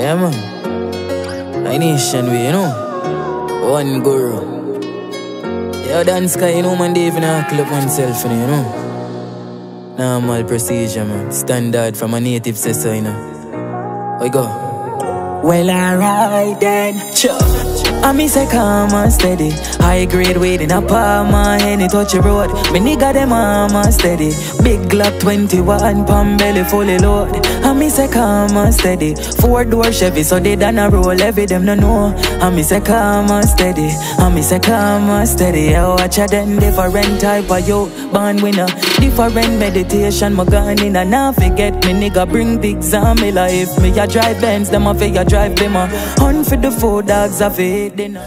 Yeah, man. I nation way, you know. One guru. Yeah, dance guy, you know, man, they even hackle up oneself, you know. Normal procedure, man. Standard from a native sister, you know. We go. Well, alright then. Sure. I miss a calm and steady. High grade weight in a palm and any touch a road. Me nigga them arm and steady. Big Glock 21, palm belly fully load. I miss a calm and steady. 4-door Chevy so they done a roll heavy them no know. I miss a calm and steady. I miss a calm and steady. I watch a them different type of yo. Born winner. Different meditation. My gun in and now forget me nigga bring big Zamila. If me a drive Benz them a figure drive Bima. Hunt for the 4 dogs of it. Dinner.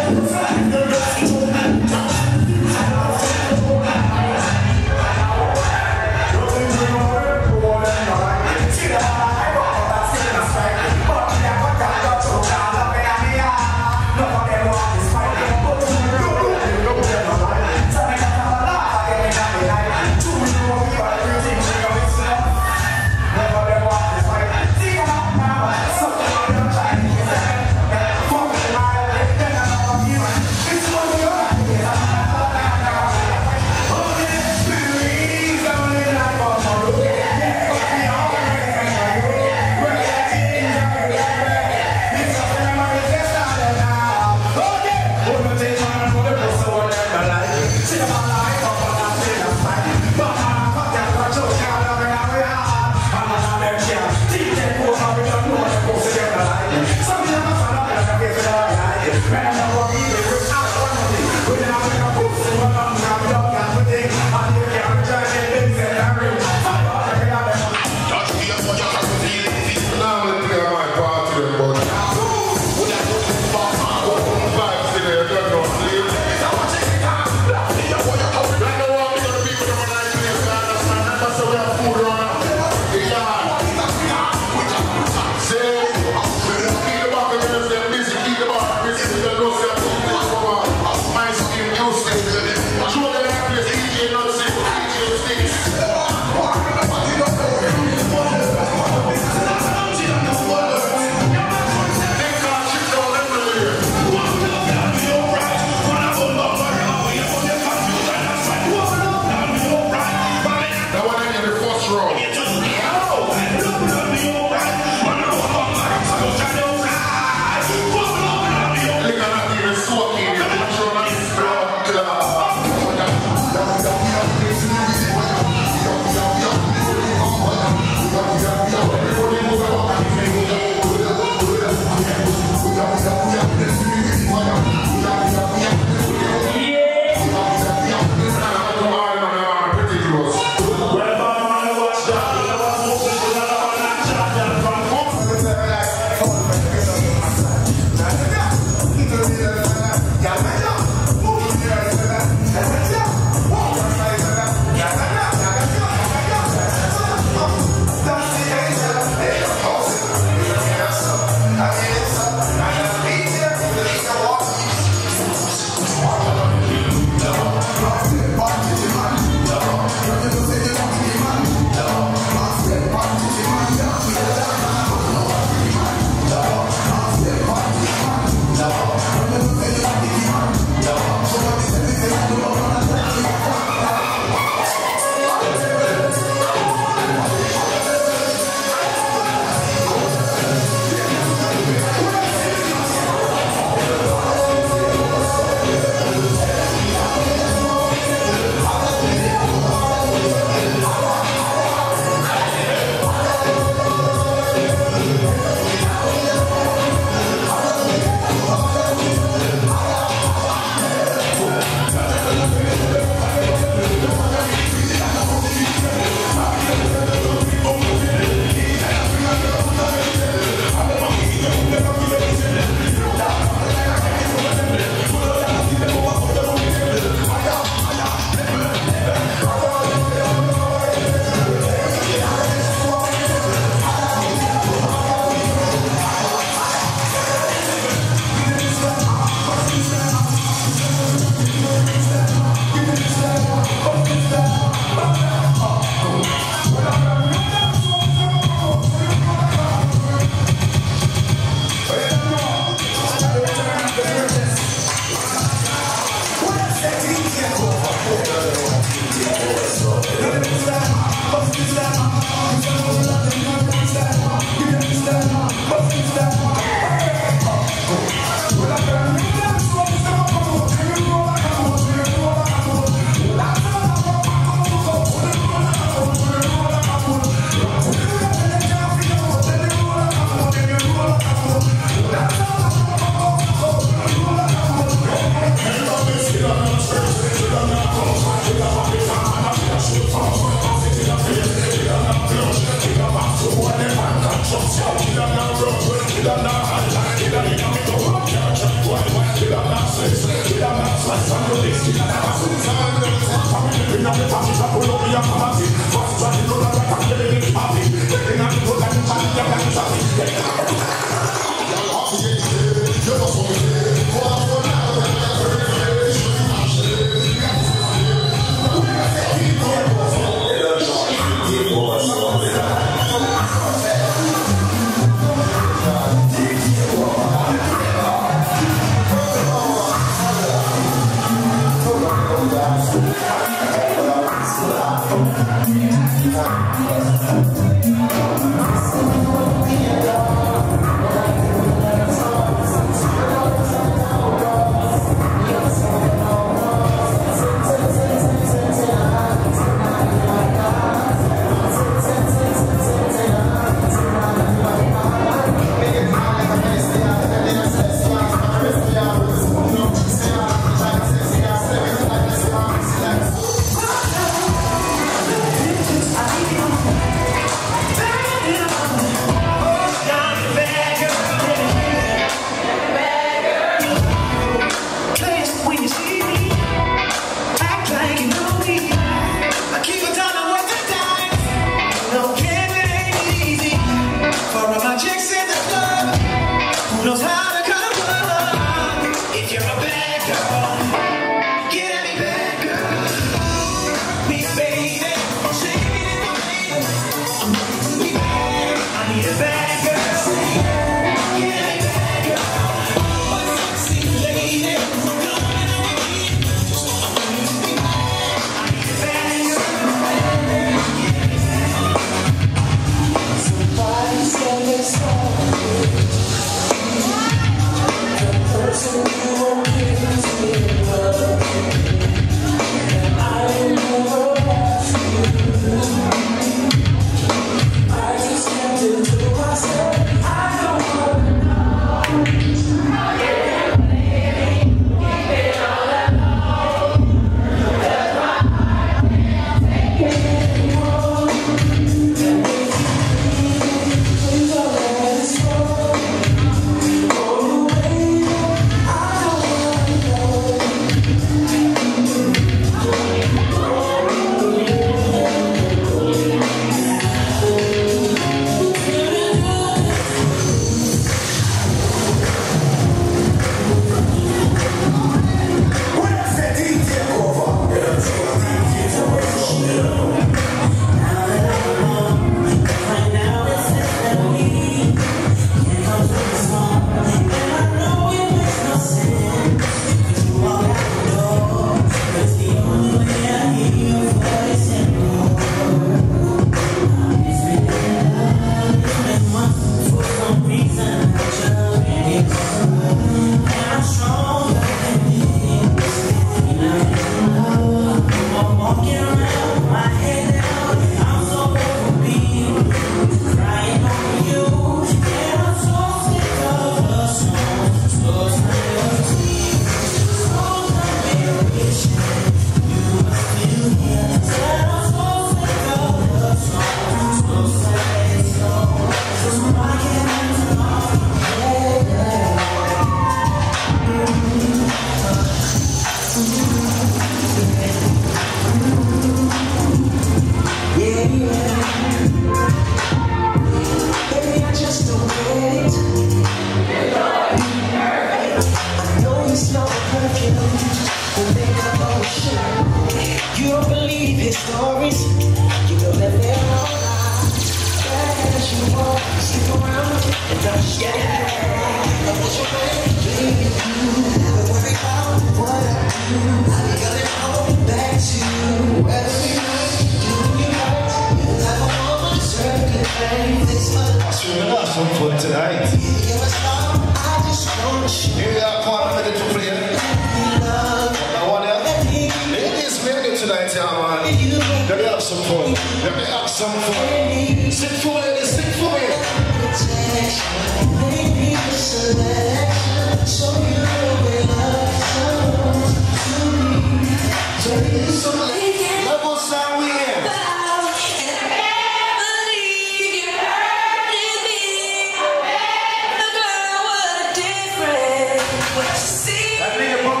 That nigga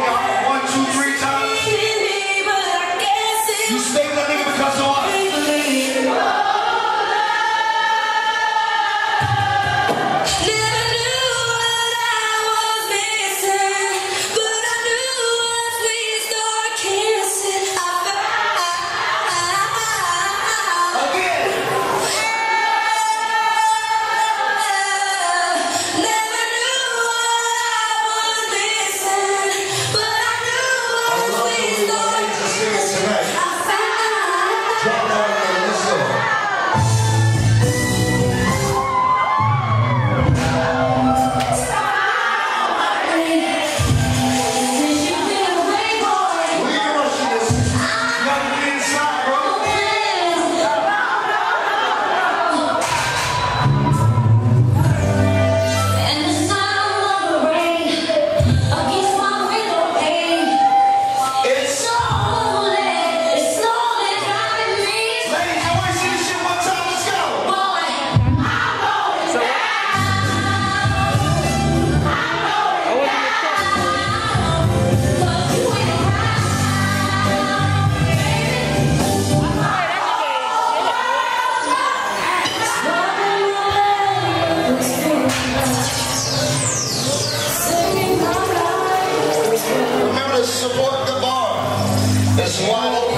It's wide open.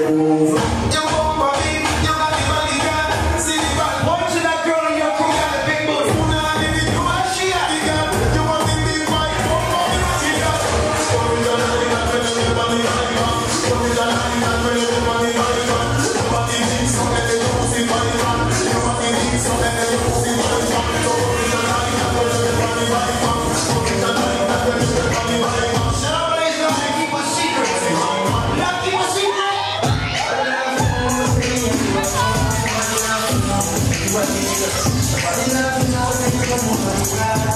You want my baby, you got me money, Hey!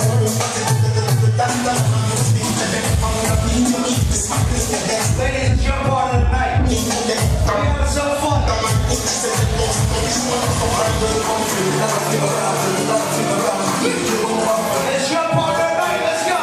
Ladies, it's your part of the night. We have some fun. It's your part of the night. Let's go.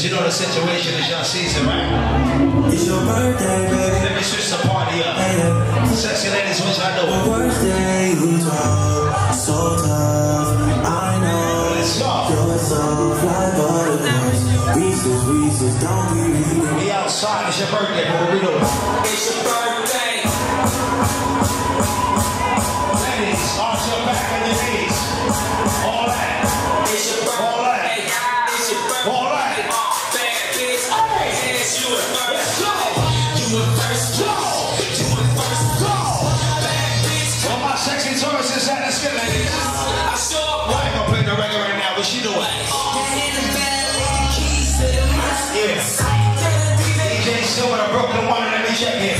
You know the situation is your season, right? your birthday, baby. Let me switch the party up. Sexy ladies, which I know. Birthday, you talk so tough. I know. Let's go. You're so fly buttercups. Reese's, don't be reading. We outside, it's your birthday, what we doing? It's your birthday. Ladies, arch your back and your knees. All that. It's your birthday. All that. It's your birthday. All right. Bad bitch. Yes, you were first. You were first. You were first. Bad bitch. Well, my sexy tourists at the skin ladies. I saw I ain't gonna play the record right now, what she doing? Yeah. DJ still with a broken one, let me check it.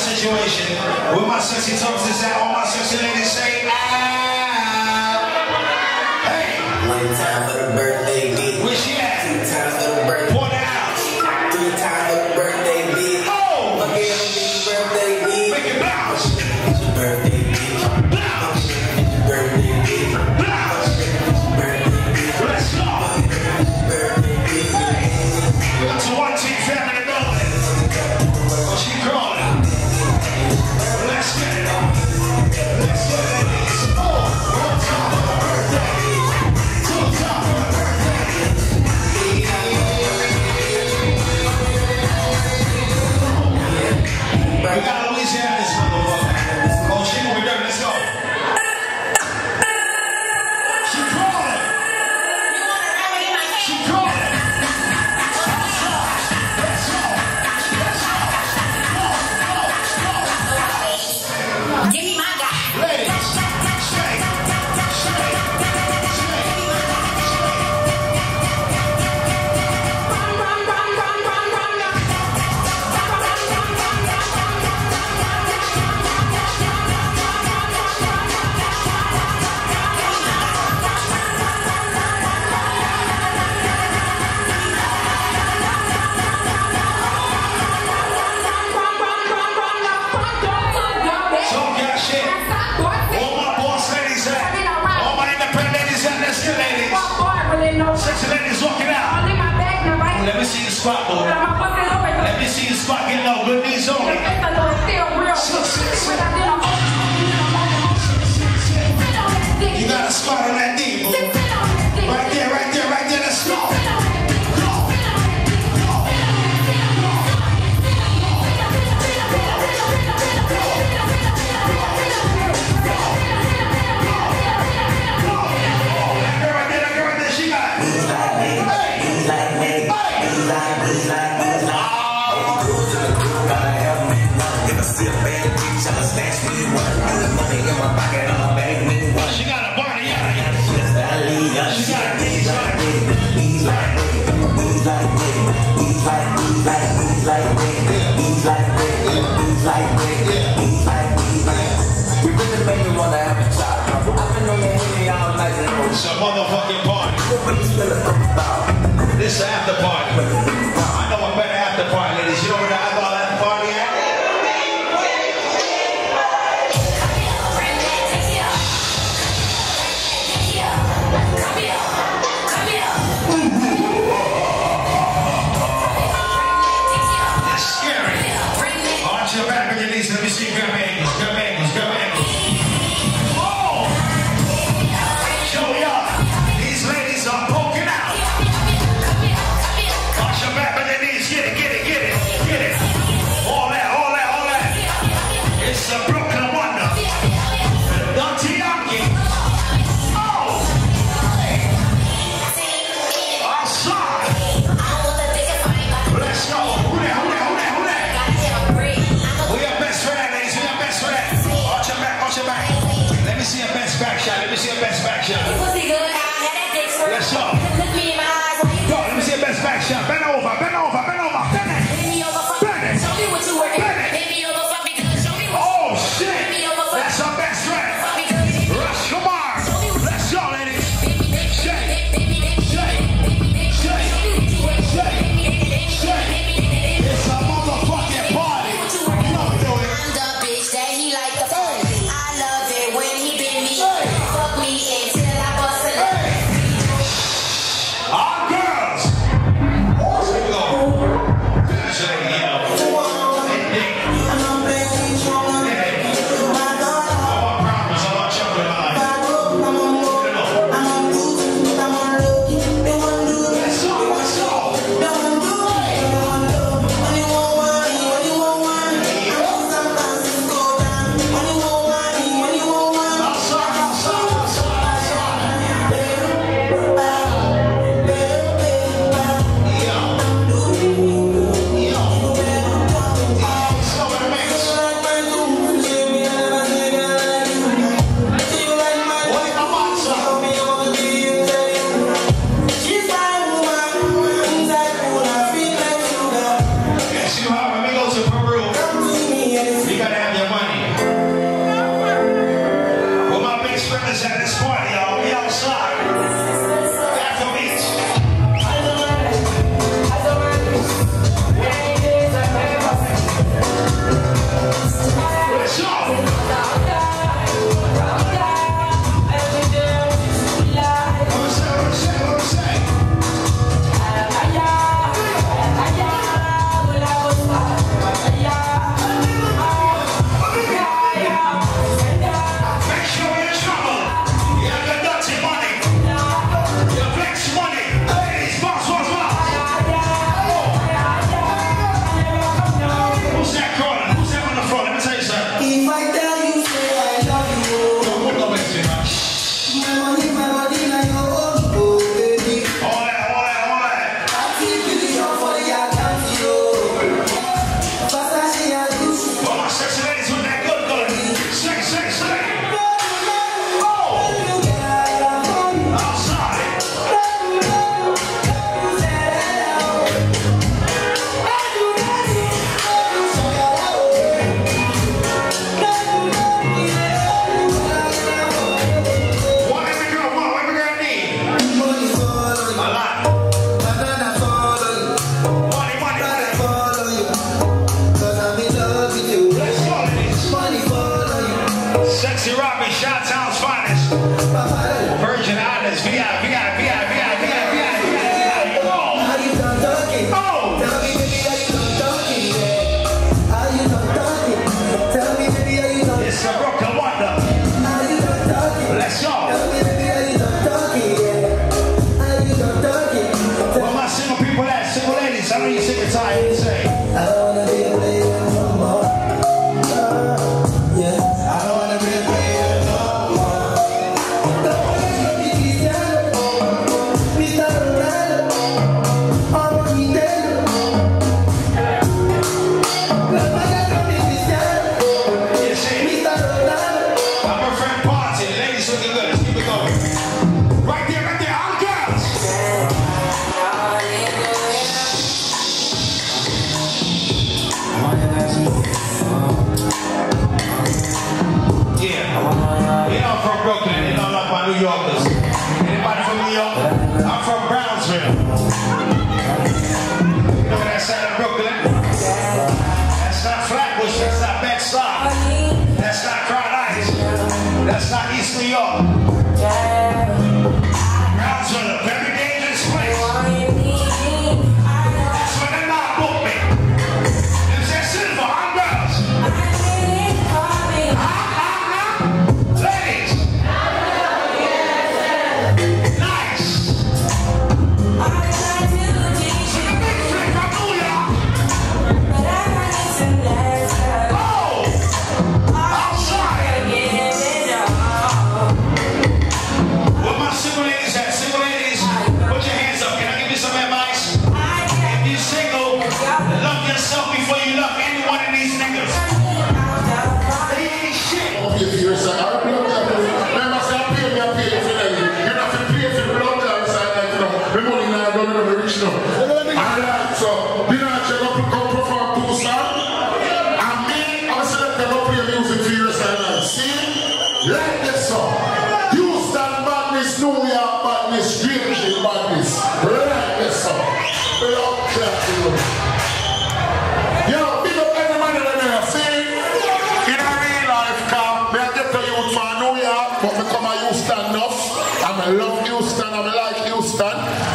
Situation with my sexy tourists at all my sexy ladies say, hey. One time for the birthday beat. Where she at? 2 times for the birthday. Pour that out. 3 times for the birthday beat. Oh! Fuck it, it's your birthday beat. Make it bounce. It's your birthday beat. Bounce. It's your birthday beat. Bounce. Birthday beat. Let's go. Birthday beat. We got to one team family going. Oh, she crawling. Let's get it. Let's get it, ladies. Oh, 1 time for the birthday. 2 time for the birthday. We got Louisiana this motherfucker. Oh, she gonna be dirty. Let's go. She crawling. She crawling. Let's go. Let's go. Give me my guy. Ladies, shake, shake, talk your shit. All my boss ladies at, all my independent ladies at, let's get ladies. Sexy ladies walking out. Let me see the spot, boo. Let me see the spot get low. Good knees only. You got a spot on that knee, boo. Right there, right there, right there. Let's go. She got a body, yeah. She got a It's a motherfucking party. This is after party. I know a better after party, ladies. You know where the eyeball after party at? It's scary. Arch your back on your knees. Let me see grab angles, grab angles, grab angles. Oh! Show y'all. These ladies are poking out. Arch your back on your knees. Get it, get it, get it, get it. All that, all that, all that. It's a Brooklyn wonder. Dante Yankee. Oh! Outside. Let's go. Who that, who that, who that, who that? We are best for that, ladies. We are best for that. Arch your back, arch your back. Let me see a best back shot. Let me see a best back shot. Let's go. Go, let me see a best back shot. Bend over, bend over, bend over. Bend it. Bend it. Bend it. Oh, shit. That's our best friend. Rashkamar. Let's go, ladies. Shake. Shake. Shake. Shake. Shake. It's a motherfucking party.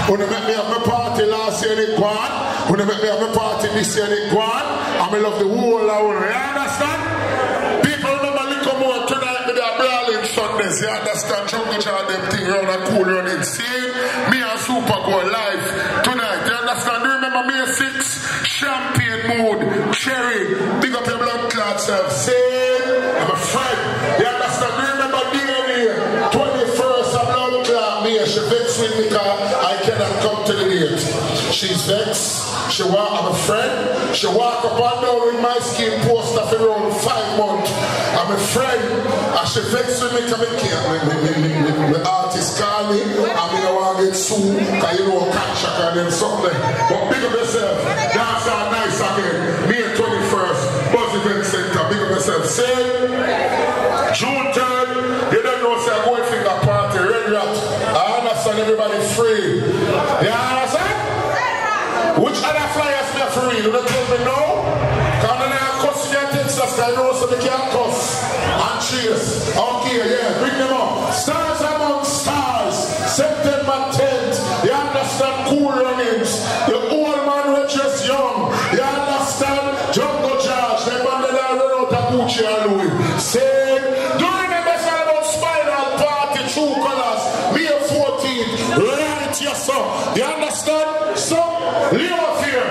When they make me have my party last year, they go on. When they make me have my party this year, they go on. And I love the whole of it. You understand? People remember little more tonight with their brawling Sundays. You understand? Jungle Jar them thing around and cool running. See? Me and Super go live tonight. You understand? Do you remember May 6? Champagne mood, cherry. Big up your blood clot self. See? I'm a friend. You understand? Do you remember DNA? 21st of blood clot me. She vexed with me because I cannot come to the date. She's vexed. She walk, I'm a friend. She walk up and down with my skin poster for around 5 months. I'm a friend. And she vexed with me because the artist call me. And I don't want to get sued because you know contract and then something. But big up yourself. Dance all nice again. May 21st. Buzz Event Center. Big up yourself. Say June 3rd. You don't know say I'm going to the party. Red Rat. I understand everybody free. You understand? Which other flyers me free? You don't tell me no? Because I cuss in your Texas, I know so they can't cuss. place. Okay, yeah, bring them up. Stars among stars. September 10th. You understand? Cool runnings. The old man was just young. You understand? Jungle Charge. They banded out run out of Gucci and Louis. Say, do you remember something about Spinal Party, True Colors? May 14th. Right, yes, sir. You understand? So, live up here.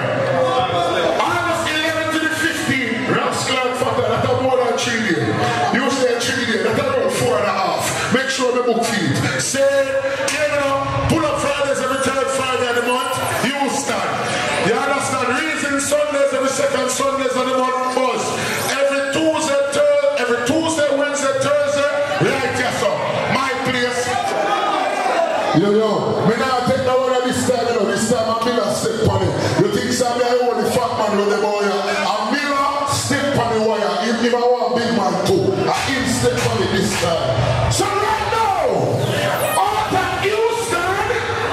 August 11th to the 15th. Rashkamar Father, that's more than 3 days. You say 3 days, that's around 4.5. Make sure the book feed. Say, you know, pull up Fridays every 3rd Friday of the month. You stand. You understand? Reason Sundays every 2nd Sundays of the month. First. Every Tuesday, Wednesday, Thursday. Right, yes, sir. My place. Yo, me now take that one of this time, you know. This time I'm Miller step on it. You think some I hold the fat man with the boy? I'm Miller step on the wire. If I want big man too, I him step on it this time. So right now, out of Houston,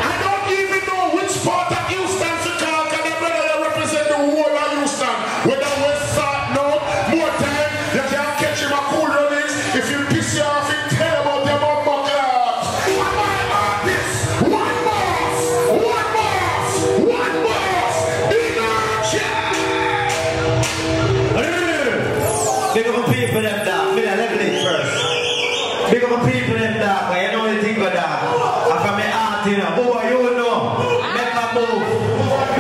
I don't even know which part of Houston to call, because the brother that represent the whole of Houston. Whether West Side, no, more time, you can't catch him a cool runnings. If you piss you off, you tell about them up buckler. One boss, big Big up the people them dark. Me a level it first. Big up the people them dark. But you know the thing about that. And from my heart, you know. Boy, you know. Make my move.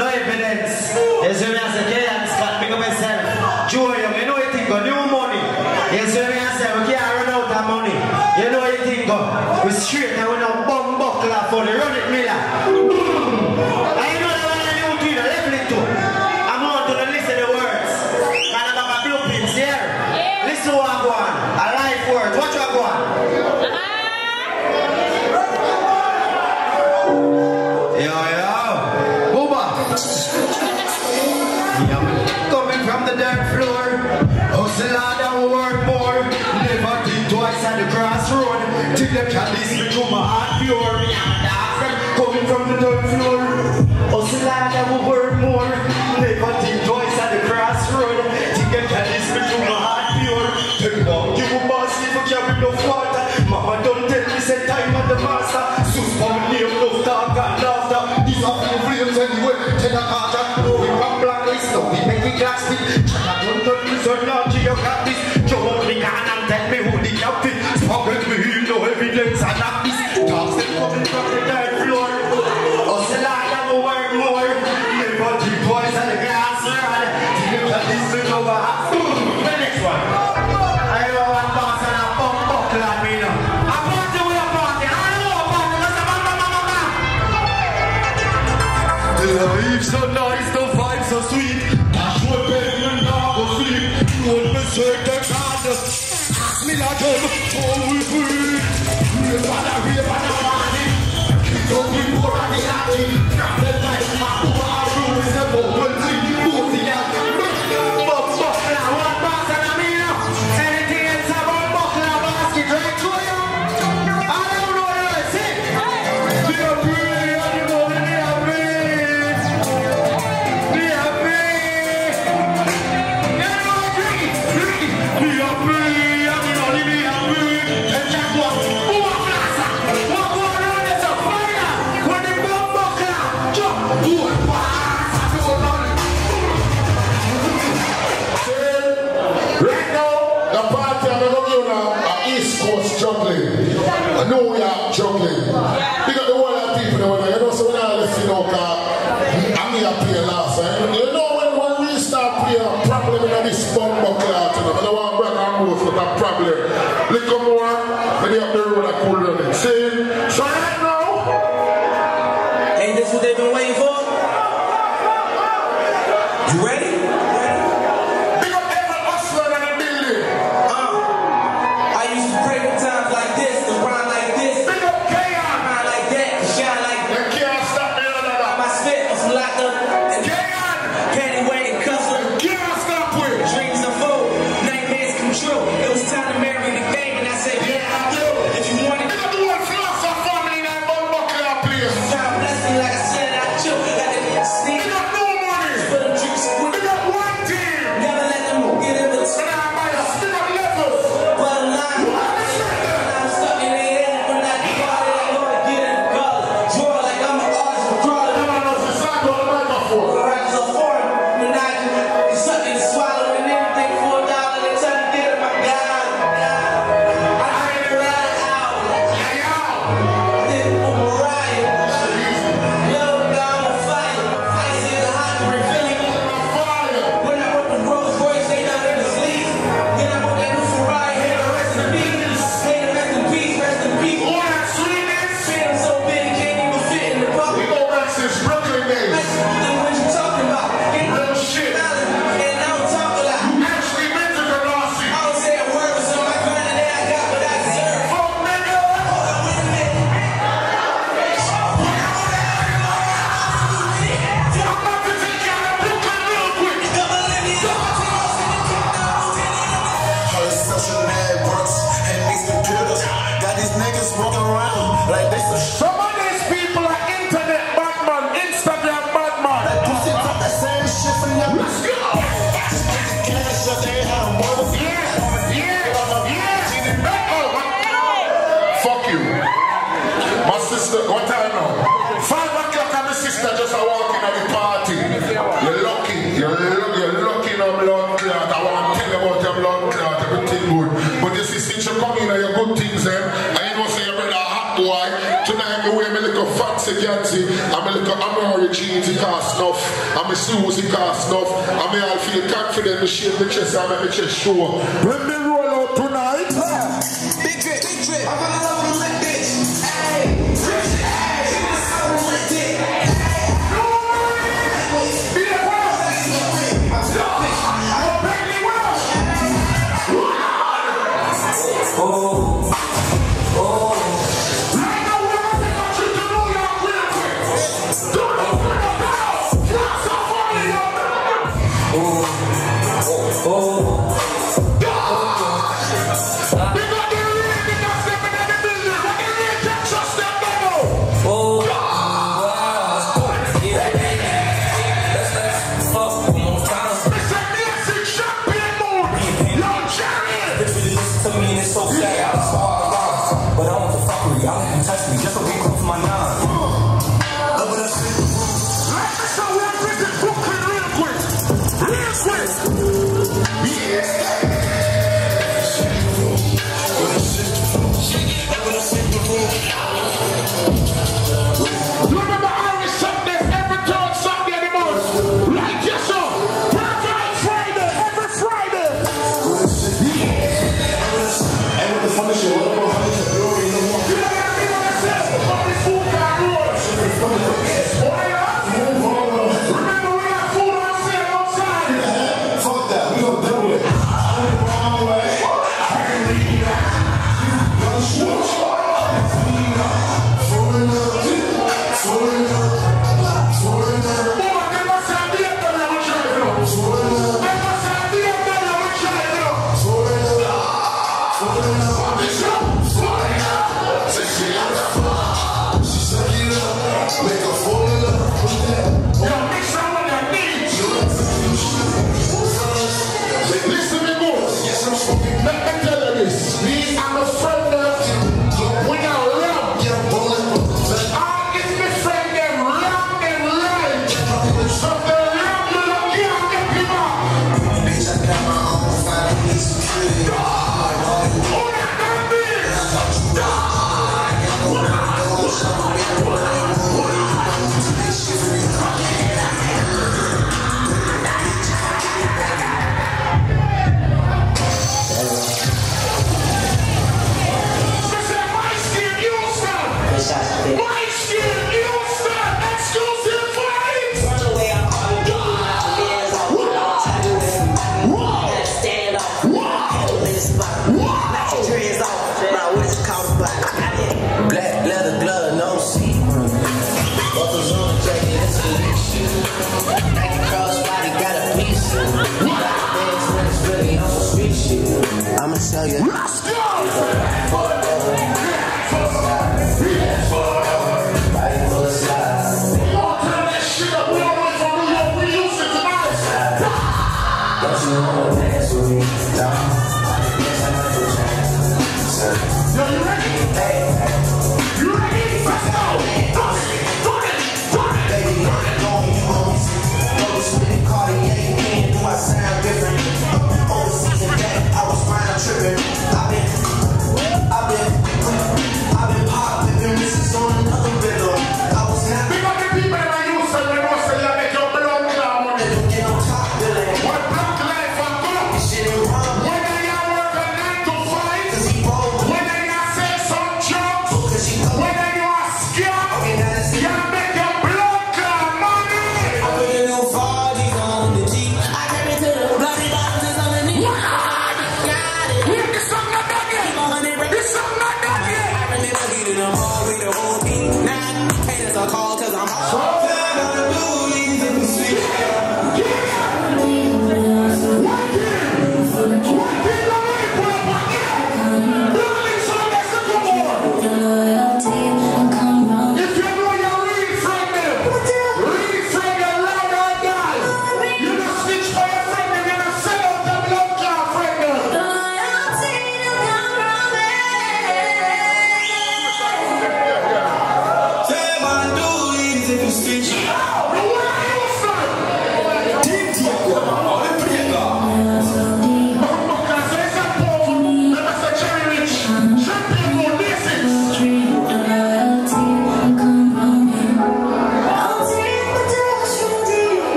No evidence. You see me as a kid and Scott. Big up myself. Joy, you know the thing about new money. You see me as a we can't run out of money. You know the thing about. We straight and we no bum buckler for the run it Miller. And you know that one I new to you. Level it too. I'm going to listen to the words. And I got my blueprints here. Listen to what I go on. A life word. Watch what I go on. Yo. Booba. Coming from the dirt floor. Hustle hard and work more. Never think twice at the crossroad. Till the candies become my heart pure. Me and my dog friend coming from the dirt floor. Hustle hard and work more. Never think twice at the crossroad. Till the candies become my heart pure. Tell me now, you a boss if you carry no water. Mama don't tell me say time at the master. Sus for me name no talk and laughter. These are the flames anyway. Tell the carter. We want black list, no we make it glass fit. China don't tell me so now you got this. Joe me can and tell me who the outfit. Forget me no evidence and not this. Talks them coming from the dirt floor. Hustle hard and work more. Never think twice at the glass rod. Till you got this bit over. The next one. I know one boss and a bump buckle on me now. A party with a party. I know a party. That's a mama. The leaves so nice, the vibes so sweet. Dash one bed and now go sleep. Roll me shake the card. Ask me like him, how we breathe. Real banana money. Keep on with more on the party. Grab the knife, my who is the moment. Move the out. Bump buckle, one boss and a me now. Anything else about buckle, basket right to you. I don't know what I say. We are pretty and you know we are pretty. We are pretty. You know pretty. We are pretty and you know we are pretty. And just what? Who are plaza? What going on is a fire. When the bump buckle, jump. Who are plaza? Right now, the party I'm going to do now East Coast juggling. New York juggling. Because the whole of people know that. You know, so when I left, you know, I'm here to play last time. You know, when we start playing a problem in this bump buckle out, you know, I don't want to break our move with that problem. Little more, when they have the road that cool running. See? So right now, Ain't this what they've been waiting for? You ready? big up every hustler in the building. I used to pray for times like this, to rhyme like this, Big up K.R. rhyme like that, to shine like that. They can't stop me on that. My spit was locked up and K.R. candy waiting custom. Can't stop with. Dreams unfold, nightmares come true. It was time to marry the game, and I said, yeah, I do. If you want it, Big up the whole floss of family in that bump buckle out place. God bless me like I said I do. niggas walking around like they some shit. Some of these people are internet badman, Instagram badman. That pussy talk that same shit from your. Let's go. Cash up there, how I'm working. Fuck you. My sister, what time now? 5 o'clock and my sister just a walking at the party. You're lucky. You're lucky in a blood clot. I want to tell you about your blood clot, everything good. But you see, since you come in and your good things, and you know say you're a hot boy, tonight me wear me little fancy gansy, and me little Amari jeans, it cost enough, and my shoes, it cost enough, and me all feel confident, me shake my chest and make my chest show. When me roll out tonight, Big drip, I'm gonna love you like bitch. Hey, rich, hey, you wanna sell me like dick. be the world. I'm Bentley Wells. Right now, we're going to take a trip to New York real quick. Don't open the bell. Flash up on the Big up the real niggas stepping in the building. What the real Texas step double? Mr. Music Champion Moon. Yo, Jerry. To me and it's so sad, I was all around. But I want to fuck with you, y'all can touch me, just so we come to my nine. Like this, so we're visit Brooklyn real quick. Real quick. Yeah. You remember Irish Sundays every third Sunday of the month? Like yourself. Perfect Friday, every Friday. And with the funny shit, what about how much you already know? You know what I mean when I say about this food car road? Oh, yeah? Remember we got food on sale outside? Fuck that, we gonna double it. I'm the wrong way. Listen me good. Let me tell you this. Me and my friend we are wrong. All is my friend them wrong and right. So if they're wrong, you don't care get people. Bitch, I got my own fine piece of tree. Who that can be? She said, my skin, you stand. My skin, you stand. Exclusive fights. Black leather glove, no seat. Buckles on the jacket, that's elite shit. Nike crossbody got a piece. Black bands when it's really on some street shit. I'ma tell you. Let's go. Body full of slides. We gonna turn that shit up. We don't wait for New York. We use it tonight. Don't you wanna dance with me? No. Yes, I might go chance. Yo, you ready? You ready? Let's go. Baby, on you homies. Those spinning Cartier, man, do I sound different? Overseas and that, I was fine tripping. I've been pop living, this is on another rhythm. I was happy. Big up the people that I use to when I say you make your blood clot money. Get on top, Billy. What block life I go? Shit ain't wrong. When I work a 9 to 5, Cause he rolled. when I say some job.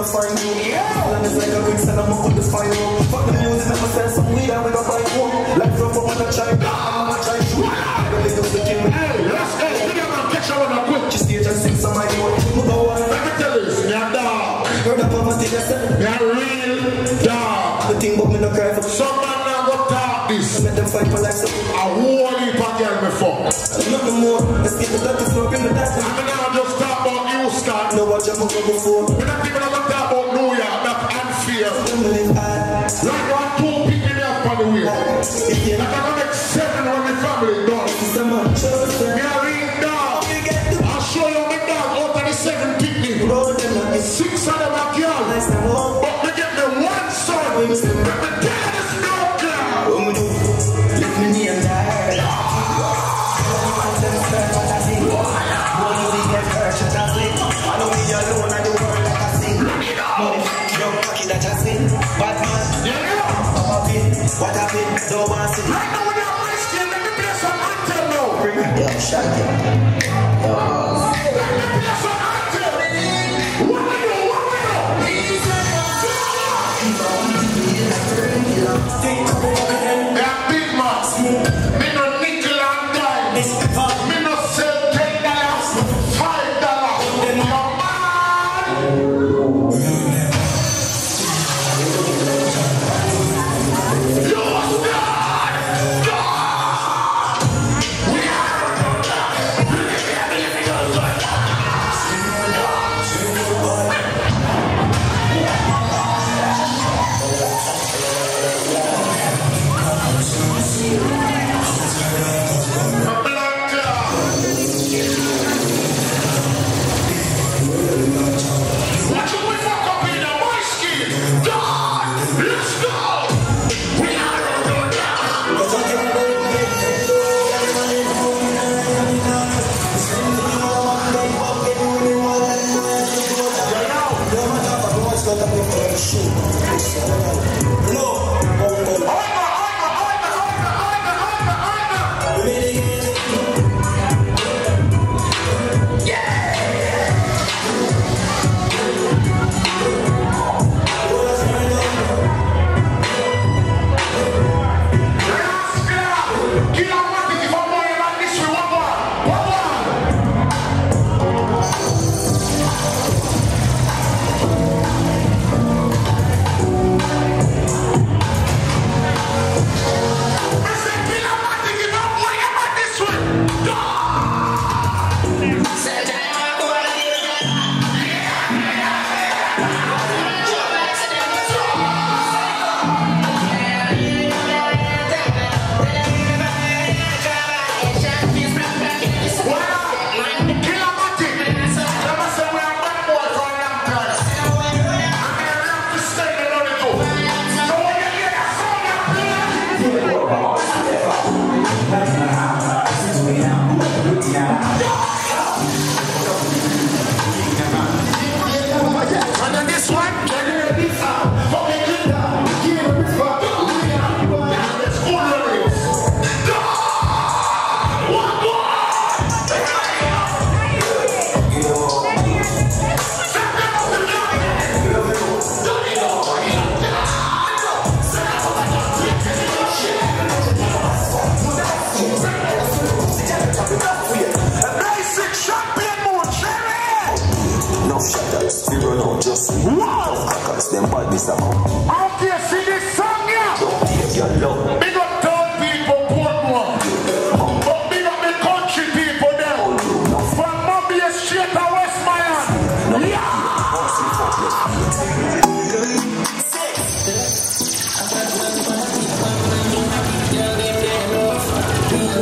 no find you. And it's like a quicksand, I'm up with the fire. Fuck the music, I'm gonna send some weed and we gon' buy home. Life up, I'm gonna try, I'm gonna try to shoot. Really just the king. Hey, let's go. We got to catch you on a quick. Just stage and sing some of you. Move on. Let me tell you this, me a dog. Heard that poverty, that's it. Me a real dog. The thing but me no cry for. Some man now go talk this. Let them fight for life, so A whole heap of girl before. nothing more. Let's get the dirty floor, bring the dance. I'm not just talk about Houston. No watch I'm gonna go before. We're not even gonna talk about New York, that's unfair. Like one, two people there for the way. Like I'm gonna make 7 when the family done. Me a real dog. I'll show you my dog out of the 7 people. 6 of them are girls. But we get me 1 son. Let me tell you this no girl. Let me knee and die. I don't need your alone, I do work like I sing. Young cocky that I sing. Bad man, what happened? Don't want to see. Right now when you're my skin, let me play some anthem now. Bring it. Yo, shut up. Let me play some anthem. What we do? Yeah, big man. Me no nickel and dime. Me no sell $10, $5. Your man. You're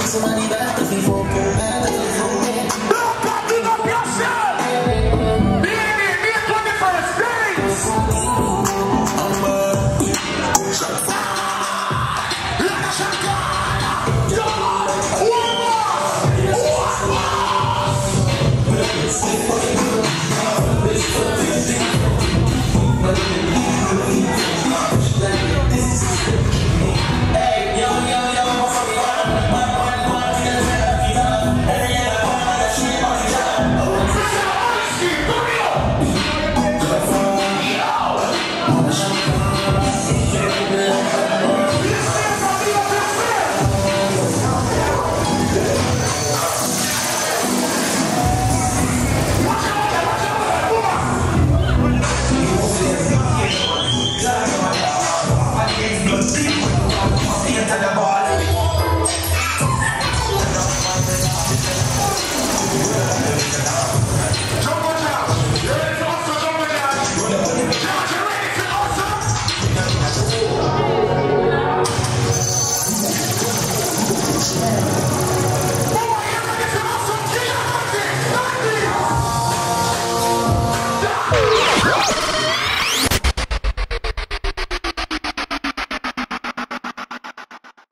Somebody back if you